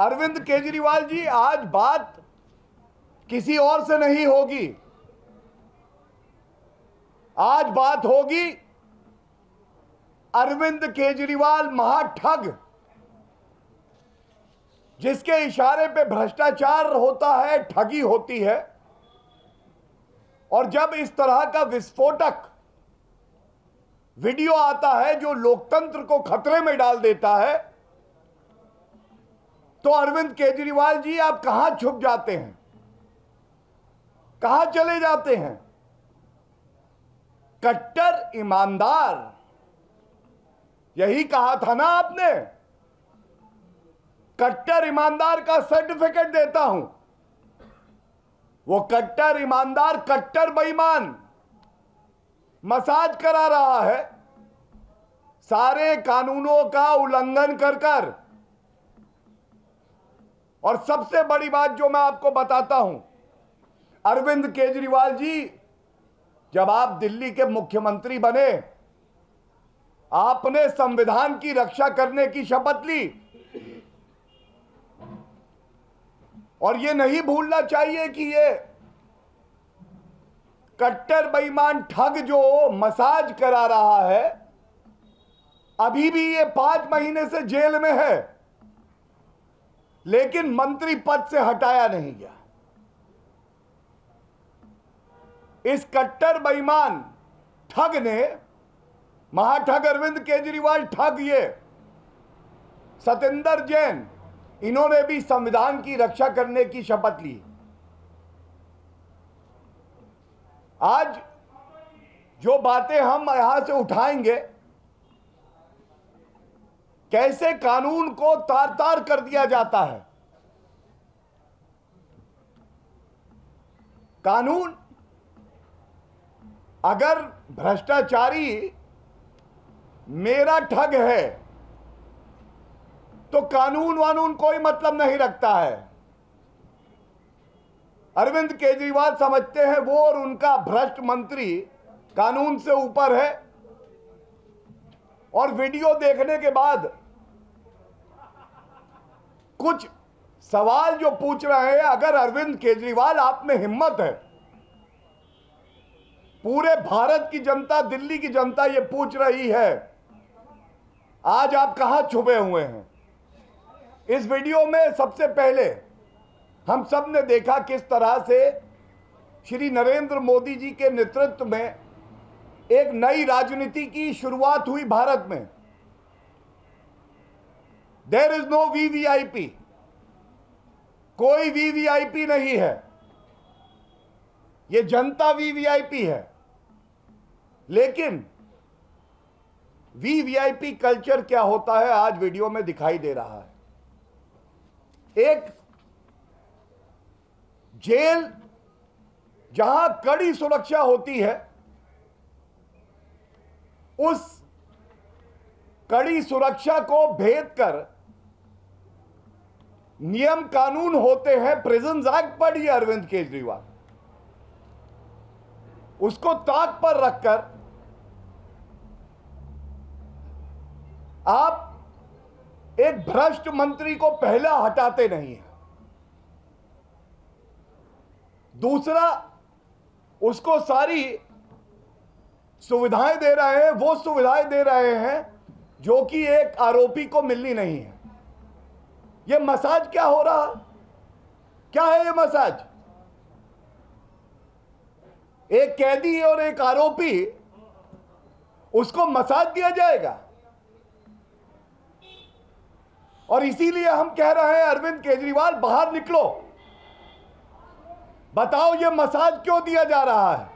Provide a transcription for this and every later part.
अरविंद केजरीवाल जी, आज बात किसी और से नहीं होगी, आज बात होगी अरविंद केजरीवाल महाठग, जिसके इशारे पे भ्रष्टाचार होता है, ठगी होती है। और जब इस तरह का विस्फोटक वीडियो आता है जो लोकतंत्र को खतरे में डाल देता है, तो अरविंद केजरीवाल जी आप कहां छुप जाते हैं, कहां चले जाते हैं? कट्टर ईमानदार, यही कहा था ना आपने, कट्टर ईमानदार का सर्टिफिकेट देता हूं। वो कट्टर ईमानदार कट्टर बेईमान मसाज करा रहा है, सारे कानूनों का उल्लंघन कर कर। और सबसे बड़ी बात जो मैं आपको बताता हूं, अरविंद केजरीवाल जी, जब आप दिल्ली के मुख्यमंत्री बने, आपने संविधान की रक्षा करने की शपथ ली। और यह नहीं भूलना चाहिए कि ये कट्टर बेईमान ठग जो मसाज करा रहा है, अभी भी ये 5 महीने से जेल में है, लेकिन मंत्री पद से हटाया नहीं गया। इस कट्टर बेईमान ठग ने, महाठग अरविंद केजरीवाल ठग, ये सतेंद्र जैन, इन्होंने भी संविधान की रक्षा करने की शपथ ली। आज जो बातें हम यहां से उठाएंगे, कैसे कानून को तार तार कर दिया जाता है। कानून, अगर भ्रष्टाचारी मेरा ठग है तो कानून वानून कोई मतलब नहीं रखता है। अरविंद केजरीवाल समझते हैं वो और उनका भ्रष्ट मंत्री कानून से ऊपर है। और वीडियो देखने के बाद कुछ सवाल जो पूछ रहे हैं, अगर अरविंद केजरीवाल आप में हिम्मत है, पूरे भारत की जनता, दिल्ली की जनता ये पूछ रही है, आज आप कहां छुपे हुए हैं? इस वीडियो में सबसे पहले हम सब ने देखा किस तरह से श्री नरेंद्र मोदी जी के नेतृत्व में एक नई राजनीति की शुरुआत हुई भारत में। देयर इज नो वीवीआईपी, कोई वीवीआईपी नहीं है, ये जनता वीवीआईपी है। लेकिन वीवीआईपी कल्चर क्या होता है आज वीडियो में दिखाई दे रहा है। एक जेल जहां कड़ी सुरक्षा होती है, उस कड़ी सुरक्षा को भेद कर नियम कानून होते हैं, प्रिजन्स एक्ट पढ़िए अरविंद केजरीवाल, उसको ताक पर रखकर आप एक भ्रष्ट मंत्री को पहला हटाते नहीं हैं। दूसरा, उसको सारी सुविधाएं दे रहे हैं, वो सुविधाएं दे रहे हैं जो कि एक आरोपी को मिलनी नहीं है। ये मसाज क्या हो रहा, क्या है ये मसाज? एक कैदी और एक आरोपी, उसको मसाज दिया जाएगा। और इसीलिए हम कह रहे हैं, अरविंद केजरीवाल बाहर निकलो, बताओ ये मसाज क्यों दिया जा रहा है।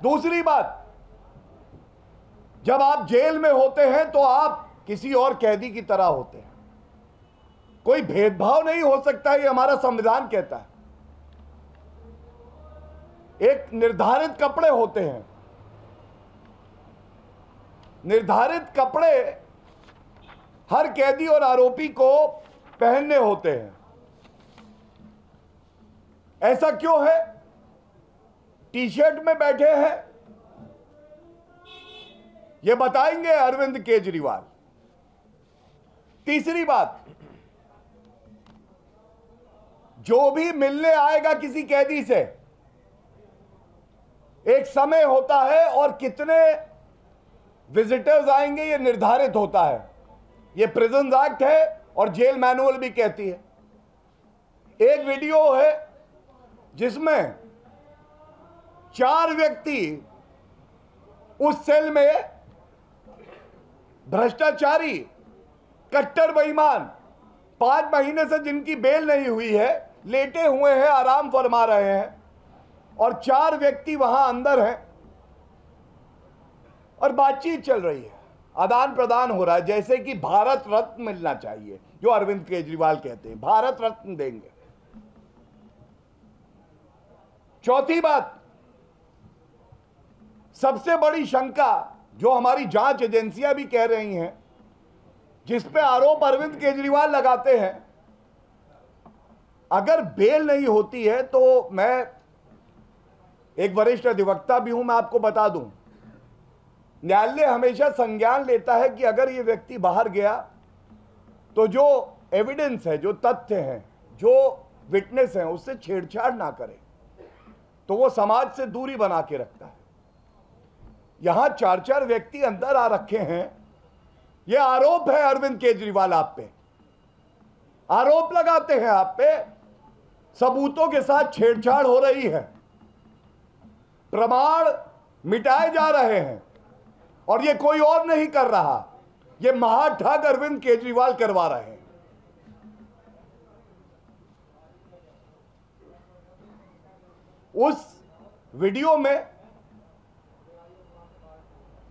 दूसरी बात, जब आप जेल में होते हैं तो आप किसी और कैदी की तरह होते हैं, कोई भेदभाव नहीं हो सकता, ये हमारा संविधान कहता है। एक निर्धारित कपड़े होते हैं, निर्धारित कपड़े हर कैदी और आरोपी को पहनने होते हैं। ऐसा क्यों है? टी शर्ट में बैठे हैं, ये बताएंगे अरविंद केजरीवाल। तीसरी बात, जो भी मिलने आएगा किसी कैदी से, एक समय होता है और कितने विजिटर्स आएंगे ये निर्धारित होता है। ये प्रिजन एक्ट है और जेल मैनुअल भी कहती है। एक वीडियो है जिसमें 4 व्यक्ति उस सेल में भ्रष्टाचारी, कट्टर बेईमान, 5 महीने से जिनकी बेल नहीं हुई है, लेटे हुए हैं, आराम फरमा रहे हैं, और 4 व्यक्ति वहां अंदर हैं और बातचीत चल रही है, आदान प्रदान हो रहा है, जैसे कि भारत रत्न मिलना चाहिए, जो अरविंद केजरीवाल कहते हैं भारत रत्न देंगे। चौथी बात, सबसे बड़ी शंका जो हमारी जांच एजेंसियां भी कह रही हैं, जिस पे आरोप अरविंद केजरीवाल लगाते हैं, अगर बेल नहीं होती है तो मैं एक वरिष्ठ अधिवक्ता भी हूं, मैं आपको बता दूं, न्यायालय हमेशा संज्ञान लेता है कि अगर ये व्यक्ति बाहर गया तो जो एविडेंस है, जो तथ्य हैं, जो विटनेस हैं, उससे छेड़छाड़ ना करे, तो वो समाज से दूरी बना के रखता है। यहां 4 व्यक्ति अंदर आ रखे हैं, ये आरोप है अरविंद केजरीवाल आप पे, आरोप लगाते हैं आप पे, सबूतों के साथ छेड़छाड़ हो रही है, प्रमाण मिटाए जा रहे हैं, और ये कोई और नहीं कर रहा, ये महाठग अरविंद केजरीवाल करवा रहे हैं। उस वीडियो में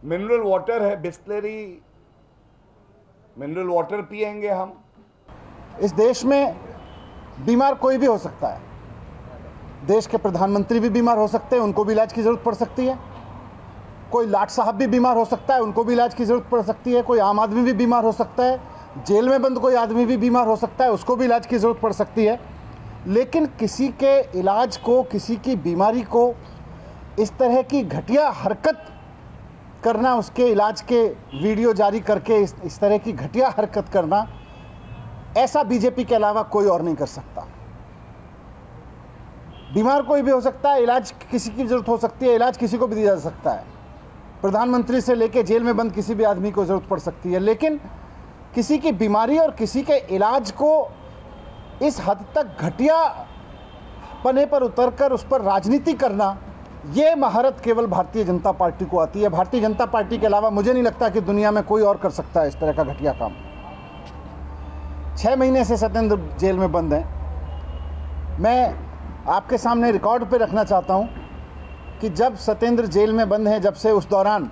मिनरल वाटर है, बिस्लेरी मिनरल वाटर पिएंगे हम। इस देश में बीमार कोई भी हो सकता है, देश के प्रधानमंत्री भी बीमार हो सकते हैं, उनको भी इलाज की ज़रूरत पड़ सकती है, कोई लाट साहब भी बीमार हो सकता है, उनको भी इलाज की ज़रूरत पड़ सकती है, कोई आम आदमी भी बीमार हो सकता है, जेल में बंद कोई आदमी भी बीमार हो सकता है, उसको भी इलाज की ज़रूरत पड़ सकती है। लेकिन किसी के इलाज को, किसी की बीमारी को इस तरह की घटिया हरकत करना, उसके इलाज के वीडियो जारी करके इस तरह की घटिया हरकत करना, ऐसा बीजेपी के अलावा कोई और नहीं कर सकता। बीमार कोई भी हो सकता है, इलाज किसी की ज़रूरत हो सकती है, इलाज किसी को भी दिया जा सकता है, प्रधानमंत्री से लेकर जेल में बंद किसी भी आदमी को ज़रूरत पड़ सकती है। लेकिन किसी की बीमारी और किसी के इलाज को इस हद तक घटिया पने पर उतरकर उस पर राजनीति करना, ये महारत केवल भारतीय जनता पार्टी को आती है। भारतीय जनता पार्टी के अलावा मुझे नहीं लगता कि दुनिया में कोई और कर सकता है इस तरह का घटिया काम। 6 महीने से सत्येंद्र जेल में बंद हैं। मैं आपके सामने रिकॉर्ड पे रखना चाहता हूं कि जब सत्येंद्र जेल में बंद हैं, जब से उस दौरान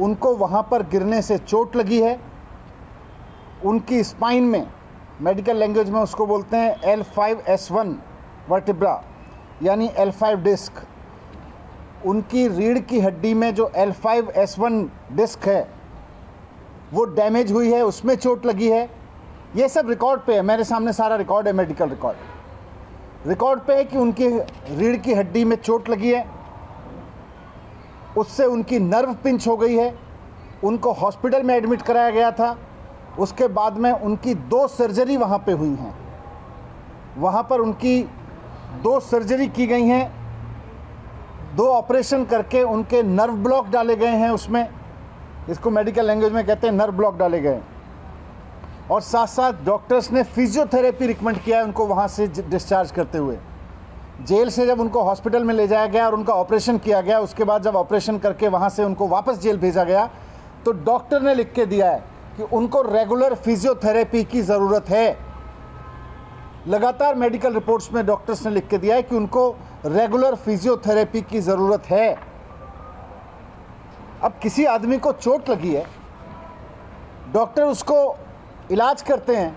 उनको वहां पर गिरने से चोट लगी है, उनकी स्पाइन में, मेडिकल लैंग्वेज में उसको बोलते हैं L5S1 वर्टिब्रा, यानी L5 डिस्क, उनकी रीढ़ की हड्डी में जो L5S1 डिस्क है वो डैमेज हुई है, उसमें चोट लगी है। ये सब रिकॉर्ड पे है, मेरे सामने सारा रिकॉर्ड है, मेडिकल रिकॉर्ड पे है कि उनकी रीढ़ की हड्डी में चोट लगी है, उससे उनकी नर्व पिंच हो गई है, उनको हॉस्पिटल में एडमिट कराया गया था। उसके बाद में उनकी 2 सर्जरी वहाँ पे हुई हैं, वहाँ पर उनकी 2 सर्जरी की गई हैं, 2 ऑपरेशन करके उनके नर्व ब्लॉक डाले गए हैं, उसमें इसको मेडिकल लैंग्वेज में कहते हैं नर्व ब्लॉक डाले गए, और साथ साथ डॉक्टर्स ने फिजियोथेरेपी रिकमेंड किया है उनको वहाँ से डिस्चार्ज करते हुए। जेल से जब उनको हॉस्पिटल में ले जाया गया और उनका ऑपरेशन किया गया, उसके बाद जब ऑपरेशन करके वहाँ से उनको वापस जेल भेजा गया, तो डॉक्टर ने लिख के दिया है कि उनको रेगुलर फिजियोथेरेपी की ज़रूरत है। लगातार मेडिकल रिपोर्ट्स में डॉक्टर्स ने लिख के दिया है कि उनको रेगुलर फिजियोथेरेपी की ज़रूरत है। अब किसी आदमी को चोट लगी है, डॉक्टर उसको इलाज करते हैं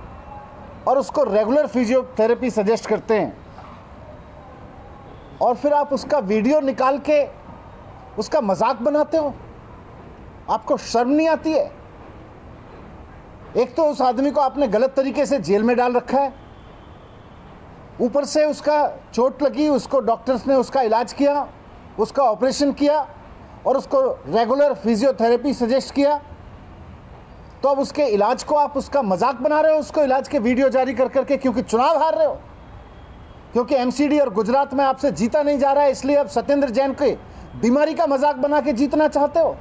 और उसको रेगुलर फिजियोथेरेपी सजेस्ट करते हैं, और फिर आप उसका वीडियो निकाल के उसका मजाक बनाते हो। आपको शर्म नहीं आती है? एक तो उस आदमी को आपने गलत तरीके से जेल में डाल रखा है, ऊपर से उसका चोट लगी, उसको डॉक्टर्स ने उसका इलाज किया, उसका ऑपरेशन किया और उसको रेगुलर फिजियोथेरेपी सजेस्ट किया। तो अब उसके इलाज को आप उसका मजाक बना रहे हो, उसको इलाज के वीडियो जारी कर करके, क्योंकि चुनाव हार रहे हो, क्योंकि एमसीडी और गुजरात में आपसे जीता नहीं जा रहा है, इसलिए अब सत्येंद्र जैन के बीमारी का मजाक बना के जीतना चाहते हो।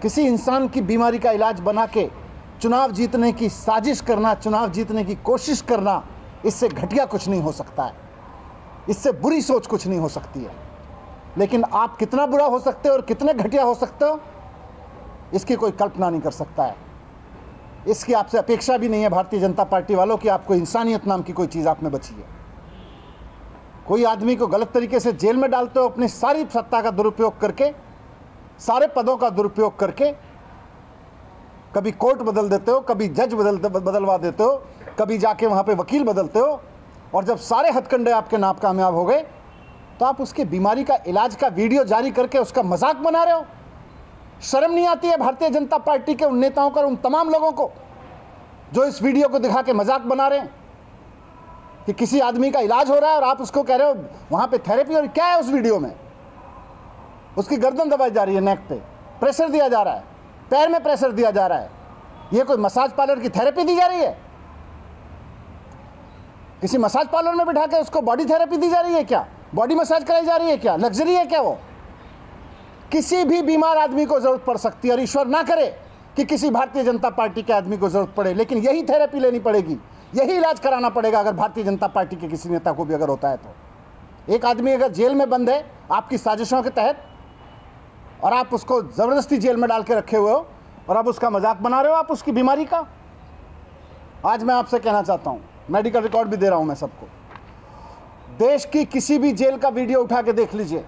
किसी इंसान की बीमारी का इलाज बना के चुनाव जीतने की साजिश करना, चुनाव जीतने की कोशिश करना, इससे घटिया कुछ नहीं हो सकता है, इससे बुरी सोच कुछ नहीं हो सकती है। लेकिन आप कितना बुरा हो सकते हो और कितने घटिया हो सकते हो, इसकी कोई कल्पना नहीं कर सकता है। इसकी आपसे अपेक्षा भी नहीं है भारतीय जनता पार्टी वालों की, आपको इंसानियत नाम की कोई चीज़ आप में बची है। कोई आदमी को गलत तरीके से जेल में डालते हो, अपनी सारी सत्ता का दुरुपयोग करके, सारे पदों का दुरुपयोग करके, कभी कोर्ट बदल देते हो, कभी जज बदलवा देते हो, कभी जाके वहाँ पे वकील बदलते हो, और जब सारे हथकंडे आपके नाप कामयाब हो गए तो आप उसकी बीमारी का इलाज का वीडियो जारी करके उसका मजाक बना रहे हो। शर्म नहीं आती है भारतीय जनता पार्टी के उन नेताओं को, उन तमाम लोगों को जो इस वीडियो को दिखा के मजाक बना रहे हैं कि किसी आदमी का इलाज हो रहा है और आप उसको कह रहे हो वहाँ पे थेरेपी। और क्या है उस वीडियो में? उसकी गर्दन दबाई जा रही है, नेक पे प्रेशर दिया जा रहा है, पैर में प्रेशर दिया जा रहा है। ये कोई मसाज पार्लर की थेरेपी दी जा रही है? किसी मसाज पार्लर में बिठा के उसको बॉडी थेरेपी दी जा रही है क्या? बॉडी मसाज कराई जा रही है क्या? लग्जरी है क्या वो? किसी भी बीमार आदमी को जरूरत पड़ सकती है, और ईश्वर ना करे कि किसी भारतीय जनता पार्टी के आदमी को जरूरत पड़े, लेकिन यही थेरेपी लेनी पड़ेगी, यही इलाज कराना पड़ेगा अगर भारतीय जनता पार्टी के किसी नेता को भी अगर होता है तो। एक आदमी अगर जेल में बंद है आपकी साजिशों के तहत, और आप उसको जबरदस्ती जेल में डाल के रखे हुए हो, और अब उसका मजाक बना रहे हो आप उसकी बीमारी का। आज मैं आपसे कहना चाहता हूं, मेडिकल रिकॉर्ड भी दे रहा हूं मैं सबको, देश की किसी भी जेल का वीडियो उठा के देख लीजिए।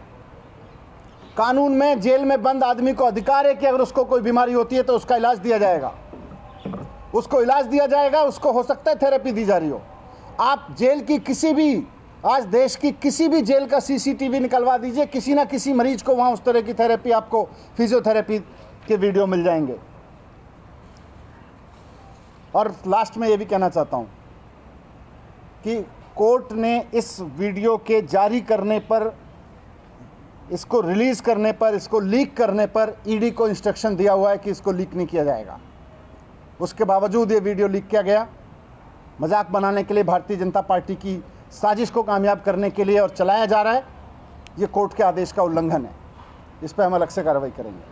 कानून में जेल में बंद आदमी को अधिकार है कि अगर उसको कोई बीमारी होती है तो उसका इलाज दिया जाएगा, उसको इलाज दिया जाएगा, उसको हो सकता है थेरेपी दी जा रही हो। आप जेल की किसी भी, आज देश की किसी भी जेल का सीसीटीवी निकलवा दीजिए, किसी ना किसी मरीज को वहां उस तरह की थेरेपी, आपको फिजियोथेरेपी के वीडियो मिल जाएंगे। और लास्ट में ये भी कहना चाहता हूं कि कोर्ट ने इस वीडियो के जारी करने पर, इसको रिलीज करने पर, इसको लीक करने पर ईडी को इंस्ट्रक्शन दिया हुआ है कि इसको लीक नहीं किया जाएगा। उसके बावजूद ये वीडियो लीक किया गया, मजाक बनाने के लिए, भारतीय जनता पार्टी की साजिश को कामयाब करने के लिए, और चलाया जा रहा है। ये कोर्ट के आदेश का उल्लंघन है, इस पर हम अलग से कार्रवाई करेंगे।